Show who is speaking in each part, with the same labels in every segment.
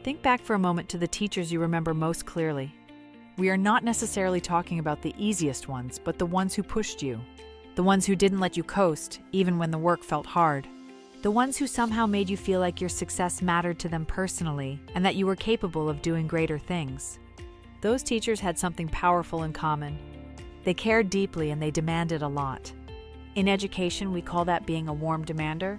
Speaker 1: Think back for a moment to the teachers you remember most clearly. We are not necessarily talking about the easiest ones, but the ones who pushed you. The ones who didn't let you coast, even when the work felt hard. The ones who somehow made you feel like your success mattered to them personally and that you were capable of doing greater things. Those teachers had something powerful in common. They cared deeply and they demanded a lot. In education, we call that being a warm demander.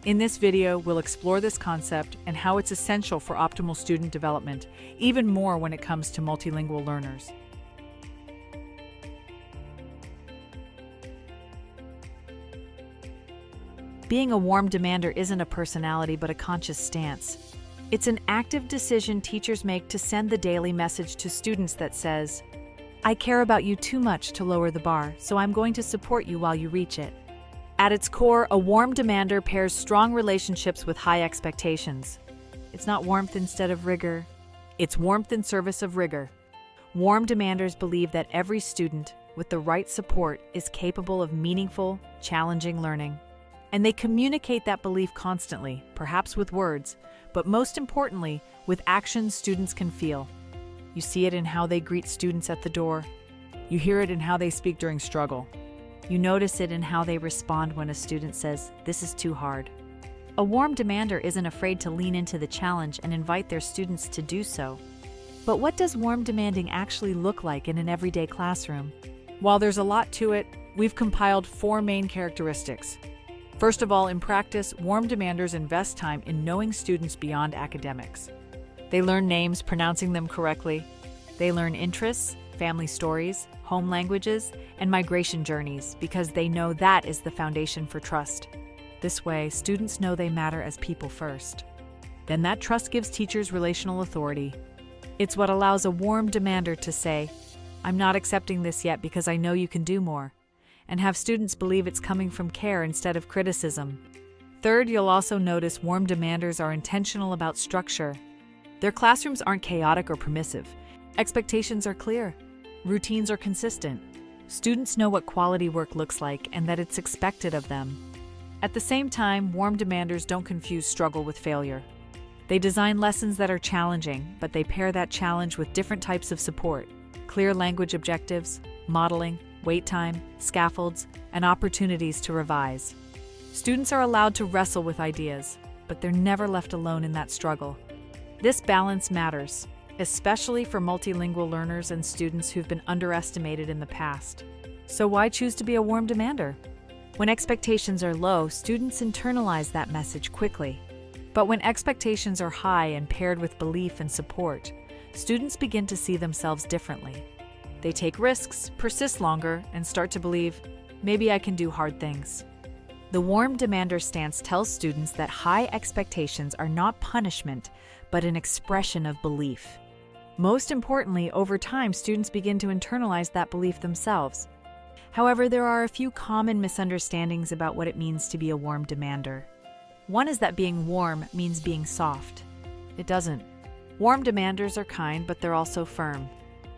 Speaker 1: In this video, we'll explore this concept and how it's essential for optimal student development, even more when it comes to multilingual learners. Being a warm demander isn't a personality but a conscious stance. It's an active decision teachers make to send the daily message to students that says, "I care about you too much to lower the bar, so I'm going to support you while you reach it." At its core, a warm demander pairs strong relationships with high expectations. It's not warmth instead of rigor. It's warmth in service of rigor. Warm demanders believe that every student, with the right support, is capable of meaningful, challenging learning. And they communicate that belief constantly, perhaps with words, but most importantly, with actions students can feel. You see it in how they greet students at the door. You hear it in how they speak during struggle. You notice it in how they respond when a student says, "This is too hard." A warm demander isn't afraid to lean into the challenge and invite their students to do so. But what does warm demanding actually look like in an everyday classroom? While there's a lot to it, we've compiled 4 main characteristics. First of all, in practice, warm demanders invest time in knowing students beyond academics. They learn names, pronouncing them correctly. They learn interests, family stories, home languages, and migration journeys because they know that is the foundation for trust. This way, students know they matter as people first. Then that trust gives teachers relational authority. It's what allows a warm demander to say, "I'm not accepting this yet because I know you can do more," and have students believe it's coming from care instead of criticism. Third, you'll also notice warm demanders are intentional about structure. Their classrooms aren't chaotic or permissive. Expectations are clear. Routines are consistent. Students know what quality work looks like and that it's expected of them. At the same time, warm demanders don't confuse struggle with failure. They design lessons that are challenging, but they pair that challenge with different types of support: clear language objectives, modeling, wait time, scaffolds, and opportunities to revise. Students are allowed to wrestle with ideas, but they're never left alone in that struggle. This balance matters, especially for multilingual learners and students who've been underestimated in the past. So why choose to be a warm demander? When expectations are low, students internalize that message quickly. But when expectations are high and paired with belief and support, students begin to see themselves differently. They take risks, persist longer, and start to believe, "Maybe I can do hard things." The warm demander stance tells students that high expectations are not punishment, but an expression of belief. Most importantly, over time, students begin to internalize that belief themselves. However, there are a few common misunderstandings about what it means to be a warm demander. One is that being warm means being soft. It doesn't. Warm demanders are kind, but they're also firm.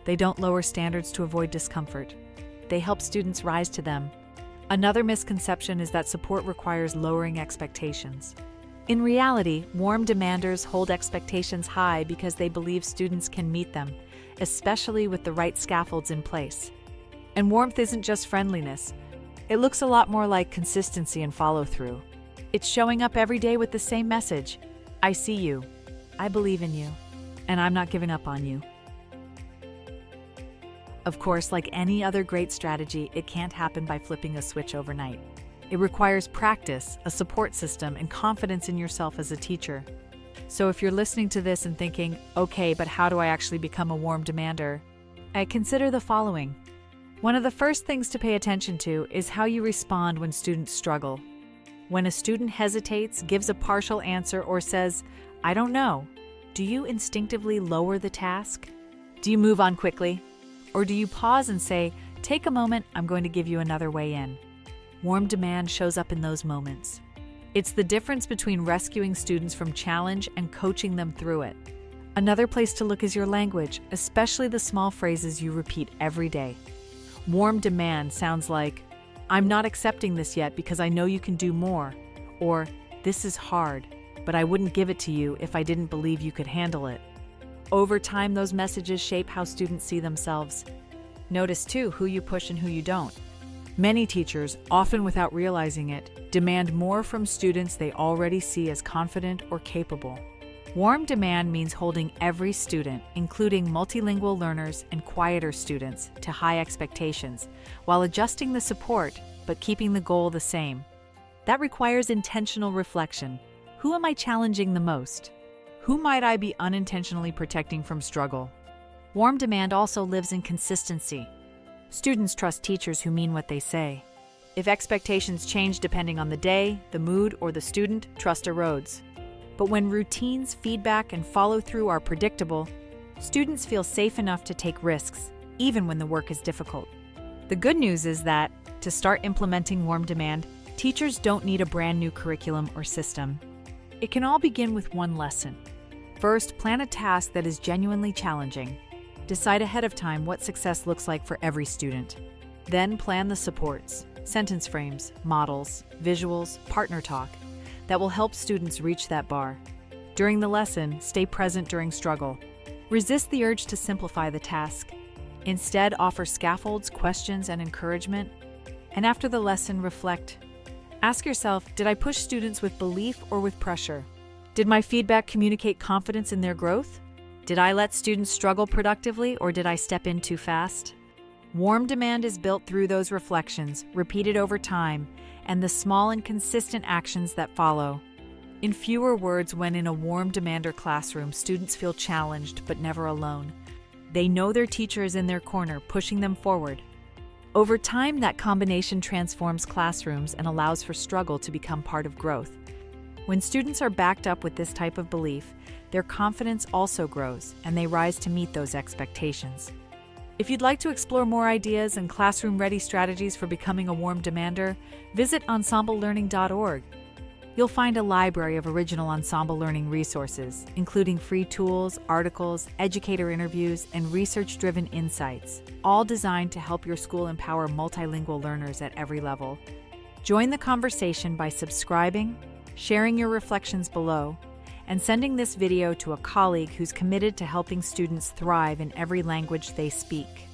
Speaker 1: They don't lower standards to avoid discomfort. They help students rise to them. Another misconception is that support requires lowering expectations. In reality, warm demanders hold expectations high because they believe students can meet them, especially with the right scaffolds in place. And warmth isn't just friendliness. It looks a lot more like consistency and follow-through. It's showing up every day with the same message: "I see you, I believe in you, and I'm not giving up on you." Of course, like any other great strategy, it can't happen by flipping a switch overnight. It requires practice, a support system, and confidence in yourself as a teacher. So if you're listening to this and thinking, "Okay, but how do I actually become a warm demander?" Consider the following. One of the first things to pay attention to is how you respond when students struggle. When a student hesitates, gives a partial answer, or says, "I don't know," do you instinctively lower the task? Do you move on quickly? Or do you pause and say, "Take a moment, I'm going to give you another way in"? Warm demand shows up in those moments. It's the difference between rescuing students from challenge and coaching them through it. Another place to look is your language, especially the small phrases you repeat every day. Warm demand sounds like, "I'm not accepting this yet because I know you can do more," or "This is hard, but I wouldn't give it to you if I didn't believe you could handle it. Over time, those messages shape how students see themselves. Notice, too, who you push and who you don't. Many teachers, often without realizing it, demand more from students they already see as confident or capable. Warm demand means holding every student, including multilingual learners and quieter students, to high expectations, while adjusting the support but keeping the goal the same. That requires intentional reflection. Who am I challenging the most? Who might I be unintentionally protecting from struggle? Warm demand also lives in consistency. Students trust teachers who mean what they say. If expectations change depending on the day, the mood, or the student, trust erodes. But when routines, feedback, and follow-through are predictable, students feel safe enough to take risks, even when the work is difficult. The good news is that, to start implementing warm demand, teachers don't need a brand new curriculum or system. It can all begin with one lesson. First, plan a task that is genuinely challenging. Decide ahead of time what success looks like for every student. Then plan the supports, sentence frames, models, visuals, partner talk, that will help students reach that bar. During the lesson, stay present during struggle. Resist the urge to simplify the task. Instead, offer scaffolds, questions, and encouragement. And after the lesson, reflect. Ask yourself, did I push students with belief or with pressure? Did my feedback communicate confidence in their growth? Did I let students struggle productively, or did I step in too fast? Warm demand is built through those reflections, repeated over time, and the small and consistent actions that follow. In fewer words, when in a warm demander classroom, students feel challenged but never alone. They know their teacher is in their corner, pushing them forward. Over time, that combination transforms classrooms and allows for struggle to become part of growth. When students are backed up with this type of belief, their confidence also grows, and they rise to meet those expectations. If you'd like to explore more ideas and classroom-ready strategies for becoming a warm demander, visit ensemblelearning.org. You'll find a library of original Ensemble learning resources, including free tools, articles, educator interviews, and research-driven insights, all designed to help your school empower multilingual learners at every level. Join the conversation by subscribing, sharing your reflections below, and sending this video to a colleague who's committed to helping students thrive in every language they speak.